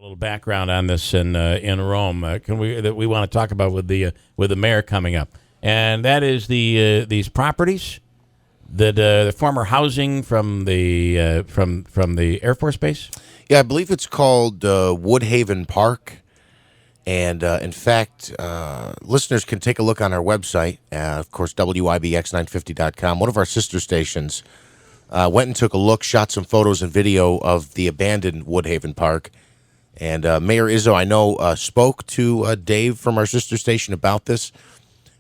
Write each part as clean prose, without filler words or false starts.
A little background on this in Rome. We want to talk about with the mayor coming up, and that is these properties that the former housing from the from the Air Force Base. Yeah, I believe it's called Woodhaven Park. And, in fact, listeners can take a look on our website, of course, WIBX950.com. One of our sister stations went and took a look, shot some photos and video of the abandoned Woodhaven Park. And Mayor Izzo, I know, spoke to Dave from our sister station about this.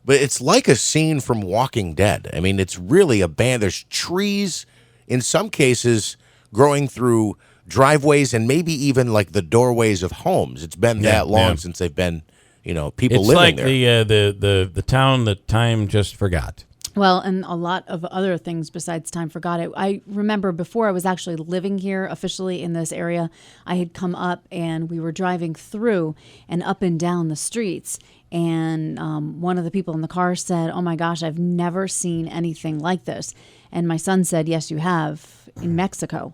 But it's like a scene from Walking Dead. I mean, it's really abandoned. There's trees, in some cases, growing through driveways and maybe even like the doorways of homes. It's been that long since they've been, people living there. It's like the town that time just forgot. Well, and a lot of other things besides time forgot it. I remember before I was actually living here officially in this area, I had come up and we were driving through and up and down the streets. And one of the people in the car said, "Oh my gosh, I've never seen anything like this." And my son said, "Yes, you have, in Mexico."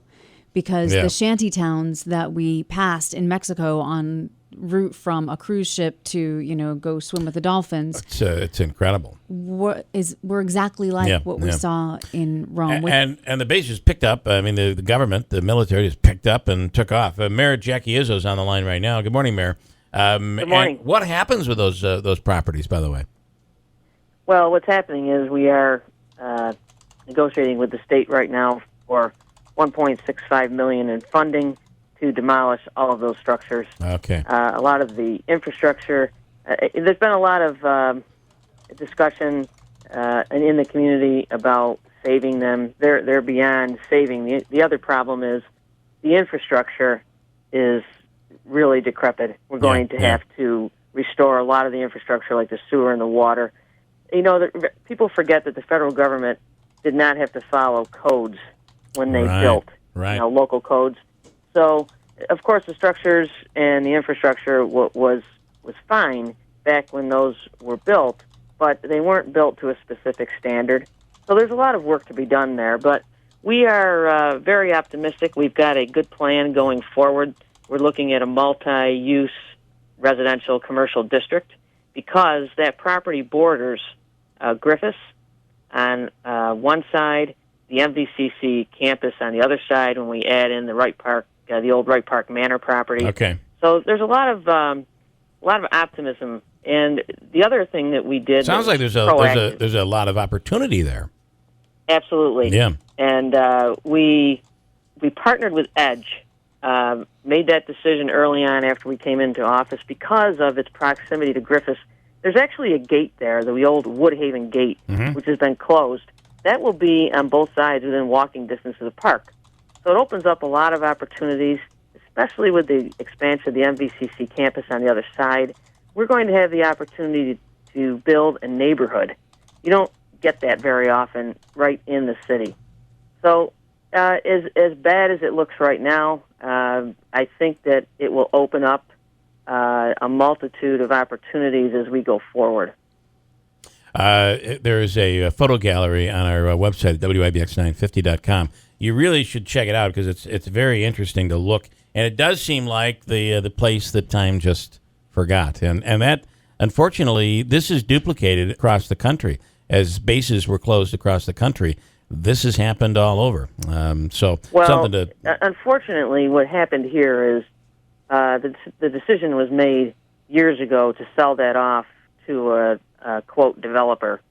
Because the shanty towns that we passed in Mexico on route from a cruise ship to, go swim with the dolphins. It's incredible. We're exactly like what we saw in Rome. And the base is picked up. I mean, the government, the military is picked up and took off. Mayor Jackie Izzo is on the line right now. Good morning, Mayor. Good morning. What happens with those properties, by the way? Well, what's happening is we are negotiating with the state right now for $1.65 million in funding to demolish all of those structures. Okay. A lot of the infrastructure. There's been a lot of discussion in the community about saving them. They're beyond saving. The other problem is the infrastructure is really decrepit. We're going to have to restore a lot of the infrastructure, like the sewer and the water. People forget that the federal government did not have to follow codes when they built local codes. So, of course, the structures and the infrastructure was fine back when those were built, but they weren't built to a specific standard. So there's a lot of work to be done there, but we are very optimistic. We've got a good plan going forward. We're looking at a multi-use residential commercial district because that property borders Griffiths on one side, the MVCC campus on the other side when we add in the Wright Park, the old Wright Park Manor property. Okay. So there's a lot of optimism. And the other thing that we did sounds like there's a lot of opportunity there. Absolutely. Yeah. And we partnered with Edge, made that decision early on after we came into office because of its proximity to Griffiths. There's actually a gate there, the old Woodhaven gate, which has been closed. That will be on both sides within walking distance of the park. So it opens up a lot of opportunities, especially with the expansion of the MVCC campus on the other side. We're going to have the opportunity to build a neighborhood. You don't get that very often right in the city. So as bad as it looks right now, I think that it will open up a multitude of opportunities as we go forward. There is a photo gallery on our website at WIBX950.com. You really should check it out because it's very interesting to look, and it does seem like the place that time just forgot, and that unfortunately this is duplicated across the country as bases were closed across the country. This has happened all over. Unfortunately, what happened here is the decision was made years ago to sell that off to a quote developer.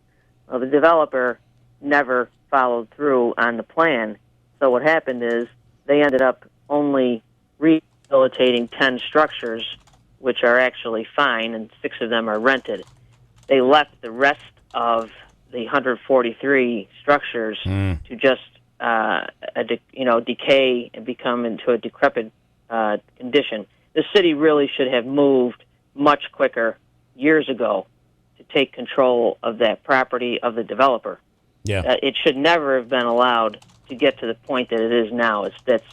Well, the developer never followed through on the plan. So what happened is they ended up only rehabilitating 10 structures, which are actually fine, and 6 of them are rented. They left the rest of the 143 structures to just decay and become into a decrepit condition. The city really should have moved much quicker years ago to take control of that property of the developer. Yeah. It should never have been allowed to get to the point that it is now. That's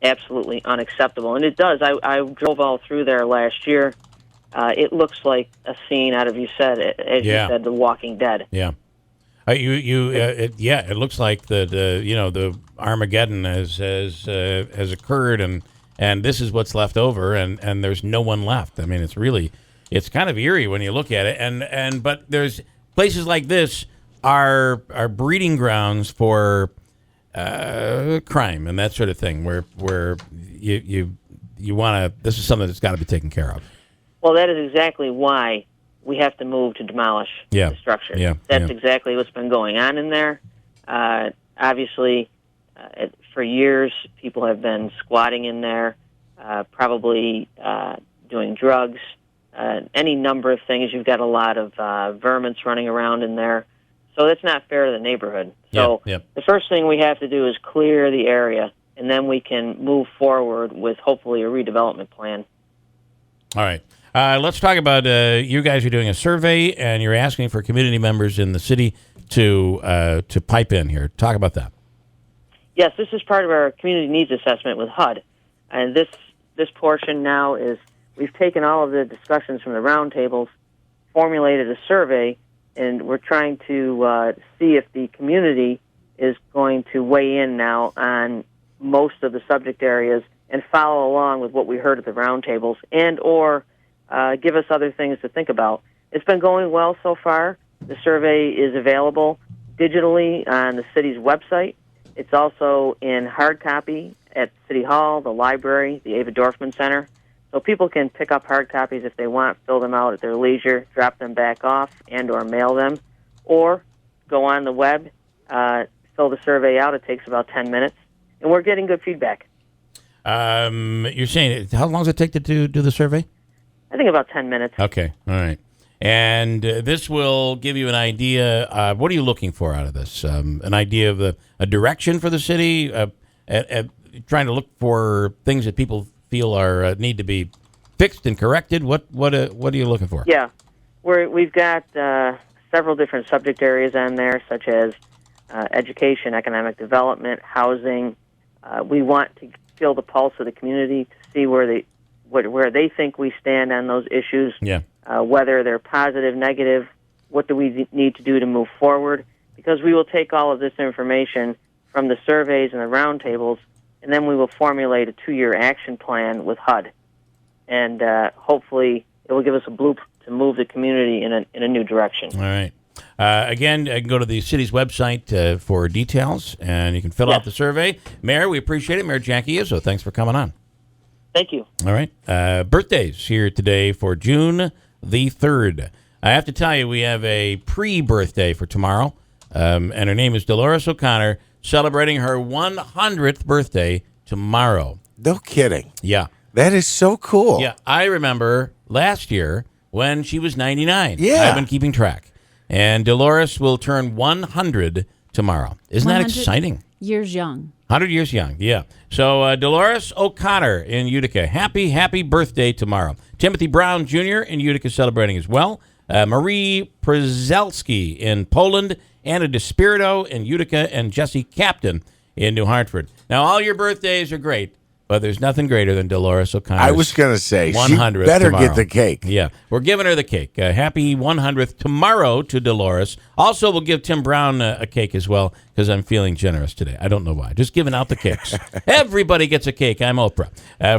absolutely unacceptable. And it does. I drove all through there last year. It looks like a scene out of, you said, The Walking Dead. Yeah. It looks like the Armageddon has occurred, and and this is what's left over, and there's no one left. I mean, it's kind of eerie when you look at it, but there's places like this are breeding grounds for crime and that sort of thing, where you want to. This is something that's got to be taken care of. Well, that is exactly why we have to move to demolish the structure. Yeah, that's exactly what's been going on in there. Obviously, for years, people have been squatting in there, probably doing drugs, any number of things. You've got a lot of vermins running around in there. So that's not fair to the neighborhood. So the first thing we have to do is clear the area, and then we can move forward with hopefully a redevelopment plan. All right. Let's talk about you guys are doing a survey, and you're asking for community members in the city to pipe in here. Talk about that. Yes, this is part of our community needs assessment with HUD. And this portion now is we've taken all of the discussions from the roundtables, formulated a survey, and we're trying to see if the community is going to weigh in now on most of the subject areas and follow along with what we heard at the roundtables and or give us other things to think about. It's been going well so far. The survey is available digitally on the city's website. It's also in hard copy at City Hall, the library, the Ava Dorfman Center. So people can pick up hard copies if they want, fill them out at their leisure, drop them back off, and or mail them, or go on the web, fill the survey out. It takes about 10 minutes, and we're getting good feedback. You're saying, how long does it take to do the survey? I think about 10 minutes. Okay, all right. And this will give you an idea. What are you looking for out of this? An idea of a direction for the city? Trying to look for things that people feel are need to be fixed and corrected. What are you looking for? Yeah, we've got several different subject areas on there, such as education, economic development, housing. We want to feel the pulse of the community to see where they think we stand on those issues. Yeah. Whether they're positive, negative, what do we need to do to move forward? Because we will take all of this information from the surveys and the roundtables, and then we will formulate a 2-year action plan with HUD. And hopefully it will give us a blueprint to move the community in a new direction. All right. Again, I can go to the city's website for details, and you can fill out the survey. Mayor, we appreciate it. Mayor Jackie Izzo, thanks for coming on. Thank you. All right. Birthdays here today for June the 3rd. I have to tell you, we have a pre-birthday for tomorrow, and her name is Dolores O'Connor, celebrating her 100th birthday tomorrow. No kidding. Yeah. That is so cool. Yeah. I remember last year when she was 99. Yeah. I've been keeping track. And Dolores will turn 100 tomorrow. Isn't that exciting? Years young. 100 years young, yeah. So Dolores O'Connor in Utica, happy birthday tomorrow. Timothy Brown Jr. in Utica celebrating as well. Marie Przelski in Poland. Anna DeSpirito in Utica. And Jesse Captain in New Hartford. Now, all your birthdays are great, but there's nothing greater than Dolores O'Connor. I was going to say, 100th she better tomorrow. get the cake. Yeah, we're giving her the cake. Happy 100th tomorrow to Dolores. Also, we'll give Tim Brown a cake as well because I'm feeling generous today. I don't know why. Just giving out the cakes. Everybody gets a cake. I'm Oprah.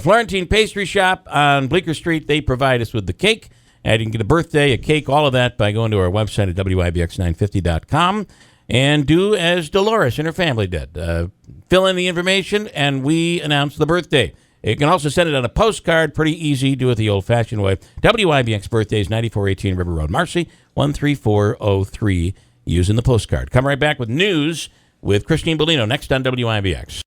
Florentine Pastry Shop on Bleecker Street, they provide us with the cake. And you can get a birthday, a cake, all of that by going to our website at WIBX950.com. And do as Dolores and her family did. Fill in the information, and we announce the birthday. You can also send it on a postcard. Pretty easy. Do it the old-fashioned way. WIBX birthday is 9418 River Road, Marcy, 13403, using the postcard. Come right back with news with Christine Bellino next on WIBX.